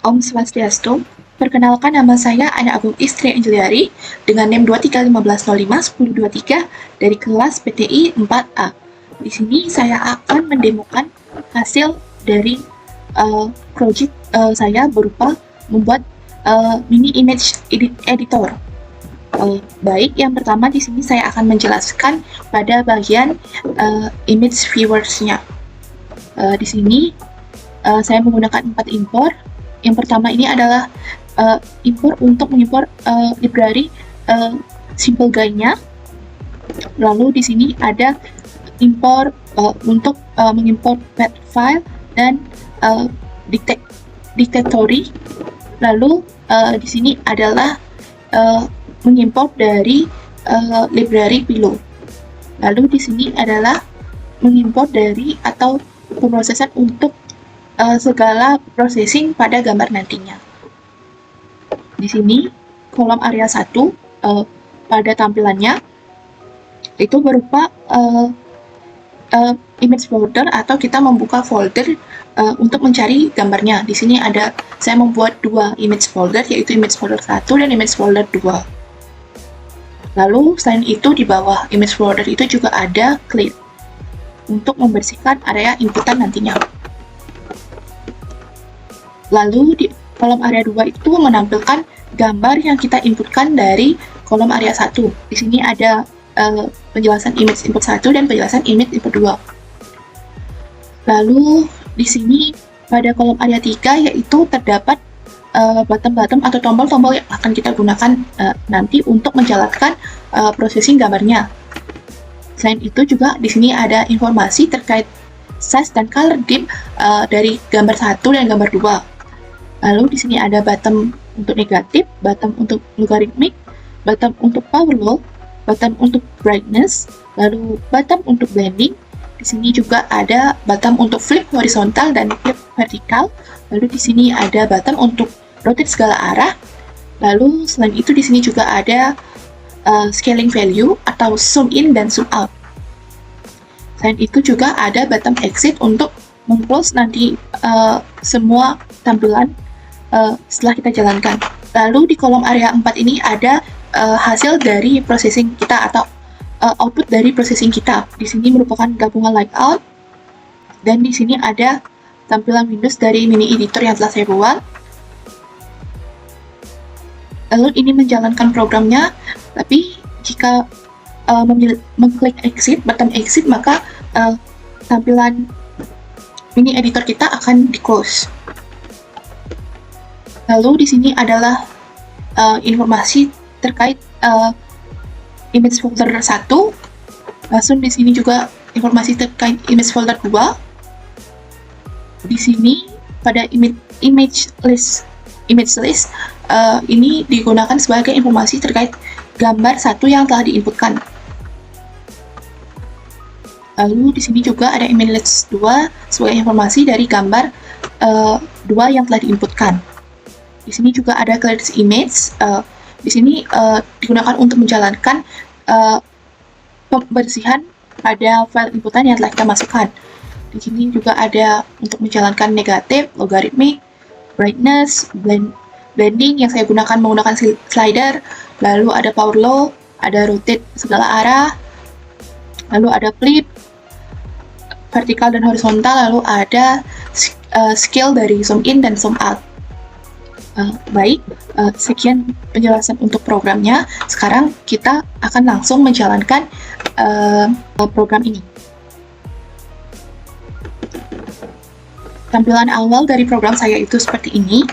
Om Swastiastu. Perkenalkan, nama saya Ana Agung Istri Anjeliari dengan NIM 2315051023 dari kelas PTI 4A. Di sini saya akan mendemokan hasil dari project saya berupa membuat mini image editor. Baik, yang pertama di sini saya akan menjelaskan pada bagian image viewers-nya. Di sini saya menggunakan 4 import. Yang pertama ini adalah import untuk mengimport library Simple Guy-nya. Lalu di sini ada import untuk mengimport pet file dan dictionary. Lalu di sini adalah mengimport dari library Pillow. Lalu di sini adalah mengimport dari atau pemrosesan untuk segala processing pada gambar nantinya. Di sini kolom area 1 pada tampilannya itu berupa image folder atau kita membuka folder untuk mencari gambarnya. Di sini ada saya membuat 2 image folder, yaitu image folder 1 dan image folder 2. Lalu selain itu di bawah image folder itu juga ada clear untuk membersihkan area inputan nantinya. Lalu di kolom area 2 itu menampilkan gambar yang kita inputkan dari kolom area 1. Di sini ada penjelasan image input 1 dan penjelasan image input 2. Lalu di sini pada kolom area 3 yaitu terdapat button-button atau tombol-tombol yang akan kita gunakan nanti untuk menjalankan processing gambarnya. Selain itu juga di sini ada informasi terkait size dan color depth dari gambar 1 dan gambar 2. Lalu di sini ada button untuk negatif, button untuk logarithmic, button untuk power law, button untuk brightness, lalu button untuk blending. Di sini juga ada button untuk flip horizontal dan flip vertikal. Lalu di sini ada button untuk rotate segala arah. Lalu selain itu di sini juga ada scaling value atau zoom in dan zoom out. Selain itu juga ada button exit untuk meng-close nanti semua tampilan setelah kita jalankan. Lalu di kolom area 4 ini ada hasil dari processing kita atau output dari processing kita. Di sini merupakan gabungan layout dan di sini ada tampilan Windows dari mini editor yang telah saya buat. Lalu ini menjalankan programnya, tapi jika mengklik exit, button exit, maka tampilan mini editor kita akan di-close. Lalu di sini adalah informasi terkait image folder 1. Langsung di sini juga informasi terkait image folder 2. Di sini pada image list ini digunakan sebagai informasi terkait gambar 1 yang telah diinputkan. Lalu di sini juga ada image list 2 sebagai informasi dari gambar 2 yang telah diinputkan. Di sini juga ada clearance image. Di sini digunakan untuk menjalankan pembersihan pada file inputan yang telah kita masukkan. Di sini juga ada untuk menjalankan negatif, logarithmic, brightness, blending yang saya gunakan menggunakan slider. Lalu ada power law, ada rotate segala arah, lalu ada flip, vertikal dan horizontal, lalu ada scale dari zoom in dan zoom out. Baik, sekian penjelasan untuk programnya. Sekarang kita akan langsung menjalankan program ini. Tampilan awal dari program saya itu seperti ini.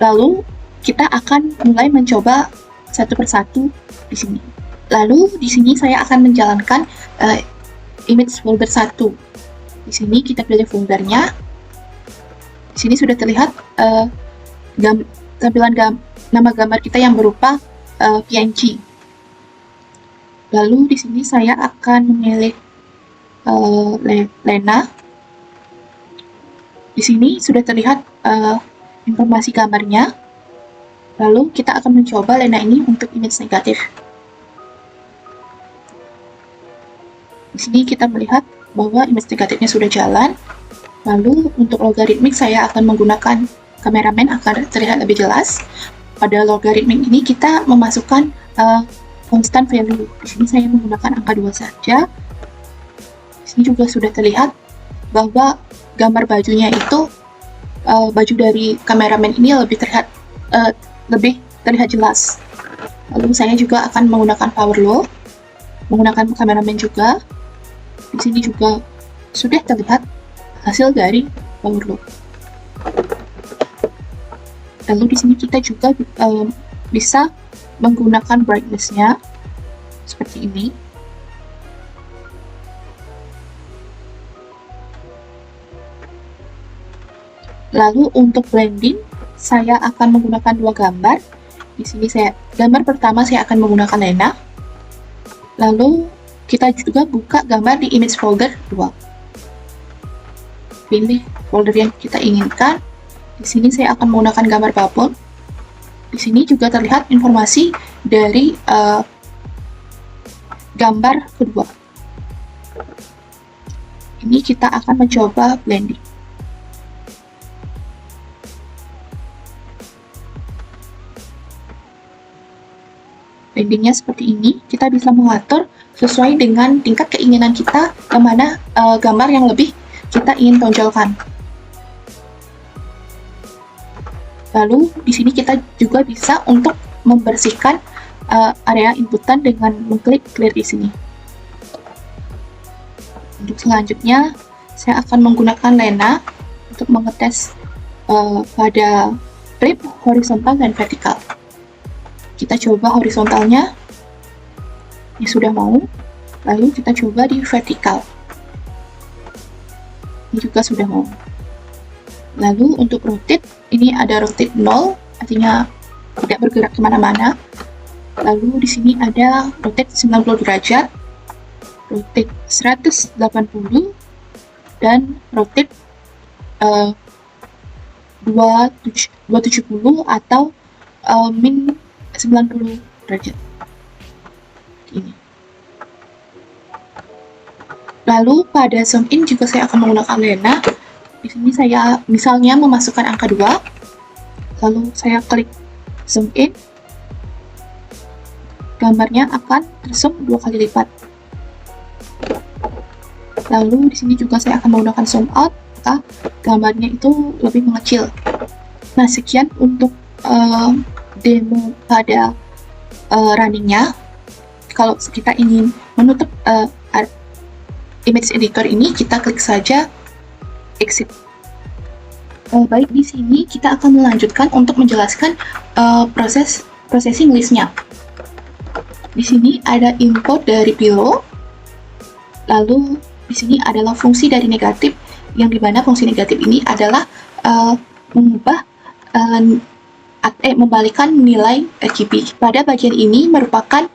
Lalu kita akan mulai mencoba satu persatu di sini. Lalu di sini saya akan menjalankan image folder 1. Di sini kita pilih foldernya. Di sini sudah terlihat tampilan nama gambar kita yang berupa PNG. Lalu di sini saya akan memilih Lena. Di sini sudah terlihat informasi gambarnya. Lalu kita akan mencoba Lena ini untuk image negatif. Di sini kita melihat bahwa image negatifnya sudah jalan. Lalu untuk logarithmic saya akan menggunakan kameramen akan terlihat lebih jelas. Pada logaritmik ini kita memasukkan constant value. Di sini saya menggunakan angka 2 saja. Di sini juga sudah terlihat bahwa gambar bajunya itu baju dari kameramen ini lebih terlihat jelas. Lalu saya juga akan menggunakan power law, menggunakan kameramen juga. Di sini juga sudah terlihat hasil dari power law. Lalu di sini kita juga bisa menggunakan brightness-nya seperti ini. Lalu untuk blending, saya akan menggunakan dua gambar. Di sini gambar pertama saya akan menggunakan Lena. Lalu kita juga buka gambar di image folder 2. Pilih folder yang kita inginkan. Di sini saya akan menggunakan gambar bubble. Di sini juga terlihat informasi dari gambar kedua. Ini kita akan mencoba blending. Blendingnya seperti ini, kita bisa mengatur sesuai dengan tingkat keinginan kita, yang mana gambar yang lebih kita ingin tonjolkan. Lalu di sini kita juga bisa untuk membersihkan area inputan dengan mengklik clear di sini. Untuk selanjutnya, saya akan menggunakan Lena untuk mengetes pada flip, horizontal, dan vertikal. Kita coba horizontalnya, ini sudah mau. Lalu kita coba di vertikal, ini juga sudah mau. Lalu untuk rotate, ini ada rotate 0, artinya tidak bergerak kemana-mana. Lalu di sini ada rotate 90 derajat, rotate 180, dan rotate 270 atau min 90 derajat. Ini. Lalu pada zoom in juga saya akan menggunakan Lena. Di sini saya misalnya memasukkan angka 2, lalu saya klik zoom in, gambarnya akan terzoom 2 kali lipat. Lalu di sini juga saya akan menggunakan zoom out, maka gambarnya itu lebih mengecil. Nah, sekian untuk demo pada runningnya. Kalau kita ingin menutup image editor ini, kita klik saja exit. Baik, di sini kita akan melanjutkan untuk menjelaskan proses processing listnya. Di sini ada input dari pillow, lalu di sini adalah fungsi dari negatif, yang dimana fungsi negatif ini adalah mengubah membalikan nilai RGB. Pada bagian ini merupakan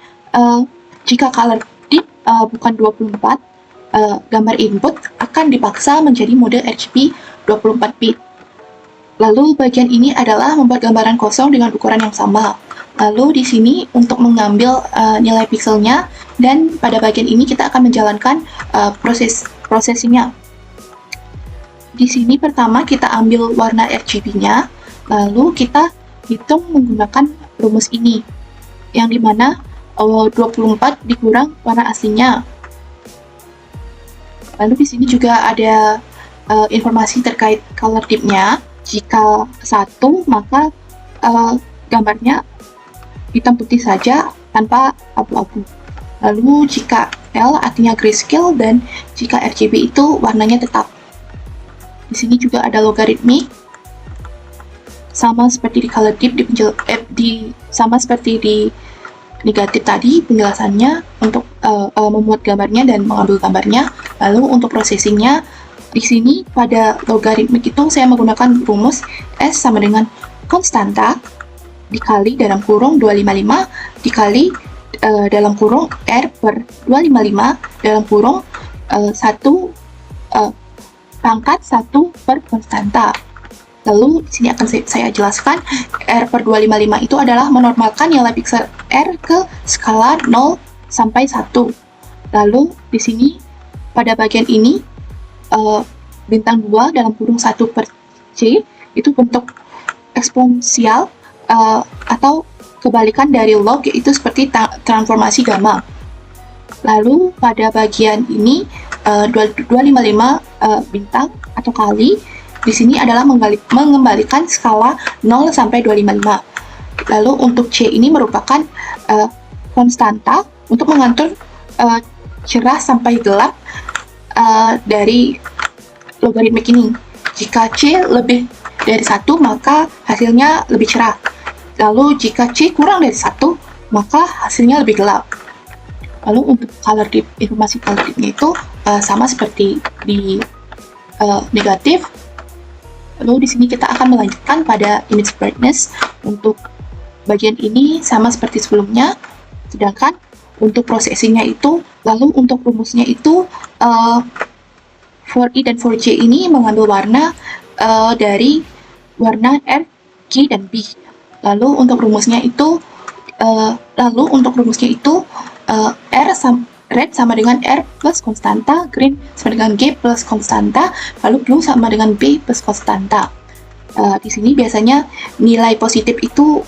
jika color dip bukan 24, gambar input akan dipaksa menjadi mode RGB 24 bit. Lalu bagian ini adalah membuat gambaran kosong dengan ukuran yang sama. Lalu di sini untuk mengambil nilai pixelnya, dan pada bagian ini kita akan menjalankan prosesinya. Di sini pertama kita ambil warna RGB-nya, lalu kita hitung menggunakan rumus ini, yang dimana 24 dikurang warna aslinya. Lalu di sini juga ada informasi terkait color dip-nya. Jika 1, maka gambarnya hitam putih saja tanpa abu-abu. Lalu jika L artinya grayscale, dan jika RGB itu warnanya tetap. Di sini juga ada logaritmik, sama seperti di color dip, sama seperti di negatif tadi penjelasannya untuk memuat gambarnya dan mengambil gambarnya. Lalu untuk processingnya, di sini pada logaritmik itu saya menggunakan rumus S sama dengan konstanta dikali dalam kurung 255 dikali dalam kurung R per 255 dalam kurung 1 pangkat 1 per konstanta. Lalu di sini akan saya jelaskan, R per 255 itu adalah menormalkan nilai piksel R ke skala 0 sampai 1. Lalu di sini pada bagian ini bintang 2 dalam kurung 1 per C itu bentuk eksponensial atau kebalikan dari log, yaitu seperti transformasi gamma. Lalu pada bagian ini 255 bintang atau kali di sini adalah mengembalikan skala 0 sampai 255. Lalu untuk C ini merupakan konstanta untuk mengatur cerah sampai gelap dari logaritmik ini. Jika C lebih dari 1, maka hasilnya lebih cerah. Lalu jika C kurang dari 1, maka hasilnya lebih gelap. Lalu untuk color dip, informasi color dipnya itu sama seperti di negatif. Lalu di sini kita akan melanjutkan pada image brightness. Untuk bagian ini sama seperti sebelumnya, sedangkan untuk processingnya itu, lalu untuk rumusnya itu 4i dan 4j ini mengambil warna dari warna R, G, dan B. Lalu untuk rumusnya itu red sama dengan R plus konstanta, green sama dengan G plus konstanta, lalu blue sama dengan B plus konstanta. Di sini biasanya nilai positif itu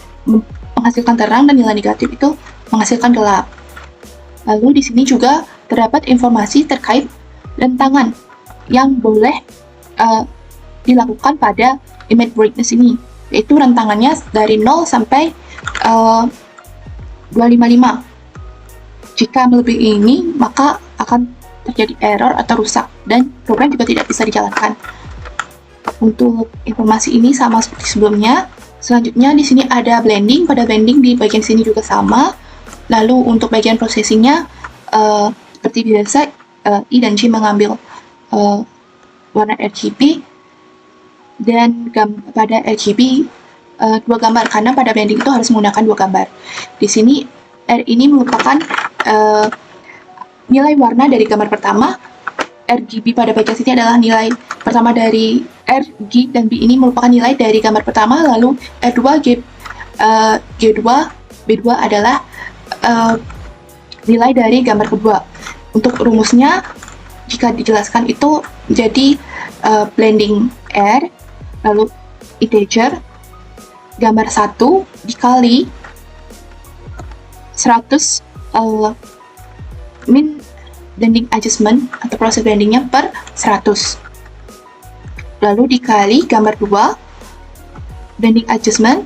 menghasilkan terang dan nilai negatif itu menghasilkan gelap. Lalu di sini juga terdapat informasi terkait rentangan yang boleh dilakukan pada image brightness ini, yaitu rentangannya dari 0 sampai 255. Jika melebihi ini, maka akan terjadi error atau rusak, dan program juga tidak bisa dijalankan. Untuk informasi ini sama seperti sebelumnya. Selanjutnya di sini ada blending. Pada blending di bagian sini juga sama. Lalu untuk bagian processingnya seperti biasa, I dan J mengambil warna RGB, dan pada RGB 2 gambar, karena pada blending itu harus menggunakan 2 gambar. Di sini R ini merupakan nilai warna dari gambar pertama. RGB pada bagian sini adalah nilai pertama dari R, G, dan B ini merupakan nilai dari gambar pertama. Lalu R2, G2, B2 adalah nilai dari gambar kedua. Untuk rumusnya, jika dijelaskan itu menjadi blending R, lalu integer, gambar 1 dikali 100 min blending adjustment atau proses blendingnya per 100. Lalu dikali gambar 2 blending adjustment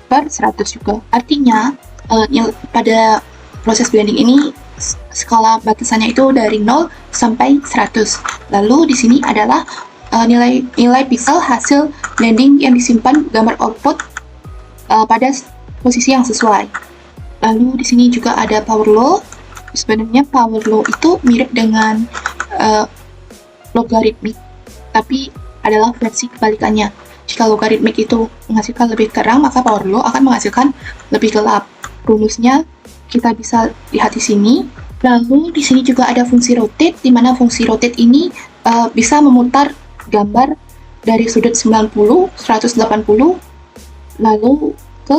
per 100 juga. Artinya pada proses blending ini skala batasannya itu dari 0 sampai 100. Lalu di sini adalah nilai pixel hasil blending yang disimpan gambar output pada posisi yang sesuai. Lalu di sini juga ada power law. Sebenarnya power law itu mirip dengan logaritmik, tapi adalah versi kebalikannya. Jika logaritmik itu menghasilkan lebih terang, maka power law akan menghasilkan lebih gelap. Rumusnya kita bisa lihat di sini. Lalu di sini juga ada fungsi rotate, di mana fungsi rotate ini bisa memutar gambar dari sudut 90, 180, lalu ke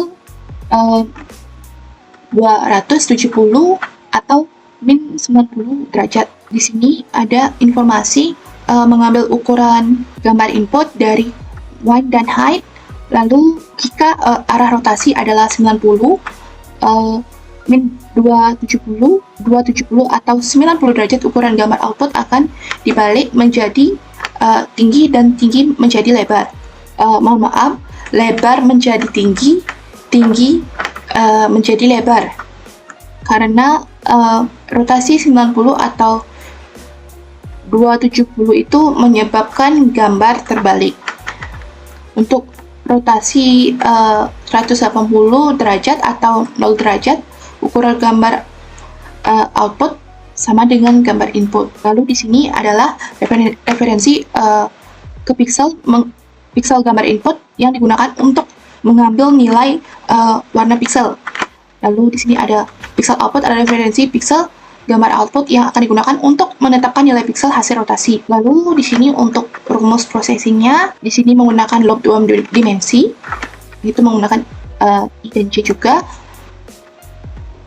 270 atau min 90 derajat. Di sini ada informasi mengambil ukuran gambar input dari width dan height. Lalu jika arah rotasi adalah 90, min 270 atau 90 derajat, ukuran gambar output akan dibalik menjadi tinggi dan tinggi menjadi lebar. Mohon maaf, lebar menjadi tinggi, tinggi menjadi lebar. Karena rotasi 90 atau 270 itu menyebabkan gambar terbalik. Untuk rotasi 180 derajat atau 0 derajat, ukuran gambar output sama dengan gambar input. Lalu di sini adalah referensi ke pixel gambar input yang digunakan untuk mengambil nilai warna pixel. Lalu di sini ada pixel output, ada referensi pixel gambar output yang akan digunakan untuk menetapkan nilai pixel hasil rotasi. Lalu di sini untuk rumus processingnya, di sini menggunakan log 2 dimensi, itu menggunakan I dan J juga.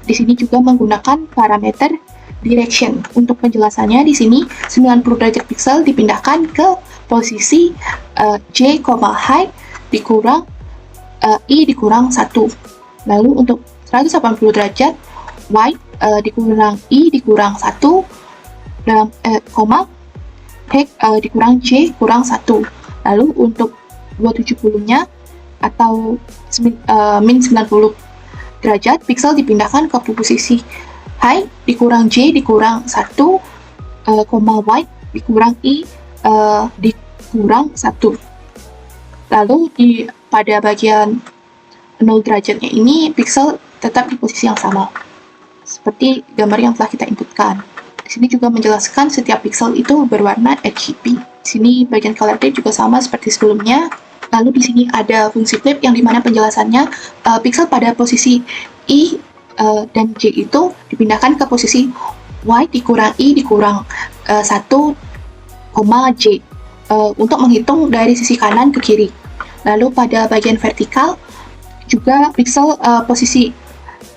Di sini juga menggunakan parameter direction. Untuk penjelasannya di sini 90 derajat pixel dipindahkan ke posisi J, height dikurang I dikurang 1. Lalu untuk 180 derajat, Y dikurang I dikurang 1 dalam koma, height dikurang J kurang 1. Lalu untuk 270-nya atau min 90 derajat, pixel dipindahkan ke posisi height dikurang J dikurang 1, Y dikurang I dikurang 1. Lalu pada bagian 0 derajatnya ini, pixel tetap di posisi yang sama, seperti gambar yang telah kita inputkan. Di sini juga menjelaskan setiap pixel itu berwarna RGB. Di sini bagian color type juga sama seperti sebelumnya. Lalu di sini ada fungsi flip yang dimana penjelasannya pixel pada posisi I dan J itu dipindahkan ke posisi Y dikurang I dikurang 1, J untuk menghitung dari sisi kanan ke kiri. Lalu pada bagian vertikal juga pixel posisi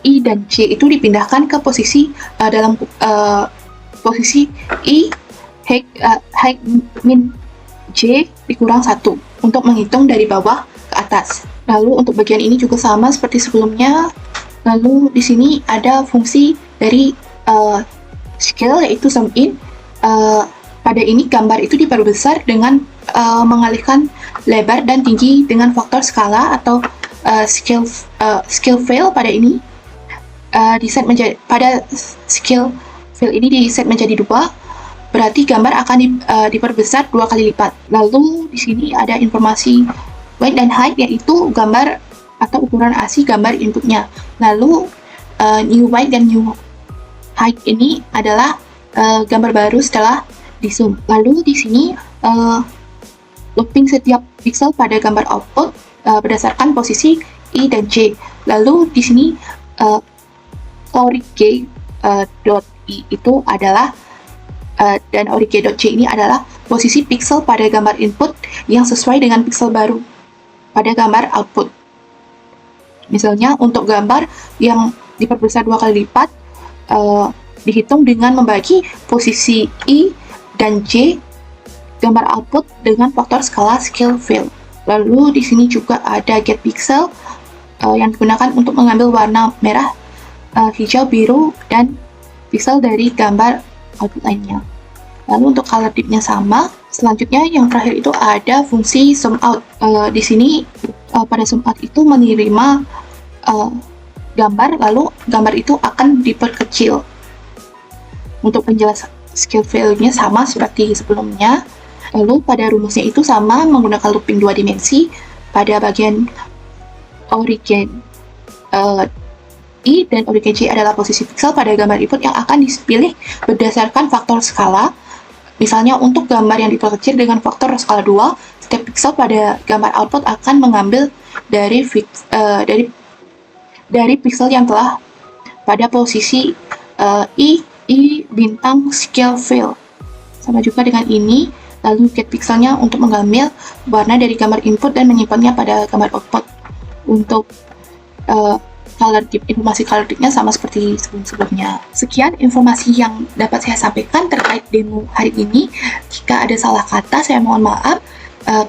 I dan J itu dipindahkan ke posisi dalam posisi I height min J dikurang 1 untuk menghitung dari bawah ke atas. Lalu untuk bagian ini juga sama seperti sebelumnya. Lalu di sini ada fungsi dari scale, yaitu zoom in. Pada ini gambar itu diperbesar dengan mengalihkan lebar dan tinggi dengan faktor skala atau scale fill. Pada ini pada scale fill ini di-set menjadi 2, berarti gambar akan diperbesar 2 kali lipat. Lalu di sini ada informasi width dan height, yaitu gambar atau ukuran ASCII gambar inputnya. Lalu new width dan new height ini adalah gambar baru setelah di zoom. Lalu di sini looping setiap pixel pada gambar output berdasarkan posisi I dan J. Lalu di sini origin.I itu adalah dan origin.J ini adalah posisi pixel pada gambar input yang sesuai dengan pixel baru pada gambar output. Misalnya untuk gambar yang diperbesar 2 kali lipat, dihitung dengan membagi posisi I dan J gambar output dengan faktor skala scale fill. Lalu di sini juga ada get pixel yang digunakan untuk mengambil warna merah, hijau, biru, dan pixel dari gambar output lainnya. Lalu untuk color dip-nya sama. Selanjutnya yang terakhir itu ada fungsi zoom out. Di sini pada zoom out itu menerima gambar, lalu gambar itu akan diperkecil. Untuk penjelasan scale fill-nya sama seperti sebelumnya. Lalu pada rumusnya itu sama, menggunakan looping 2 dimensi. Pada bagian origin I dan origin J adalah posisi pixel pada gambar input yang akan dipilih berdasarkan faktor skala. Misalnya untuk gambar yang diperkecil dengan faktor skala 2, setiap pixel pada gambar output akan mengambil dari pixel yang telah pada posisi I bintang scale fill. Sama juga dengan ini. Lalu get pixelnya untuk mengambil warna dari gambar input dan menyimpannya pada gambar output. Untuk informasi color dip-nya sama seperti sebelum-sebelumnya. Sekian informasi yang dapat saya sampaikan terkait demo hari ini. Jika ada salah kata, saya mohon maaf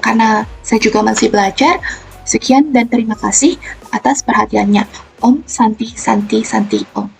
karena saya juga masih belajar. Sekian dan terima kasih atas perhatiannya. Om Santi Santi Santi Om.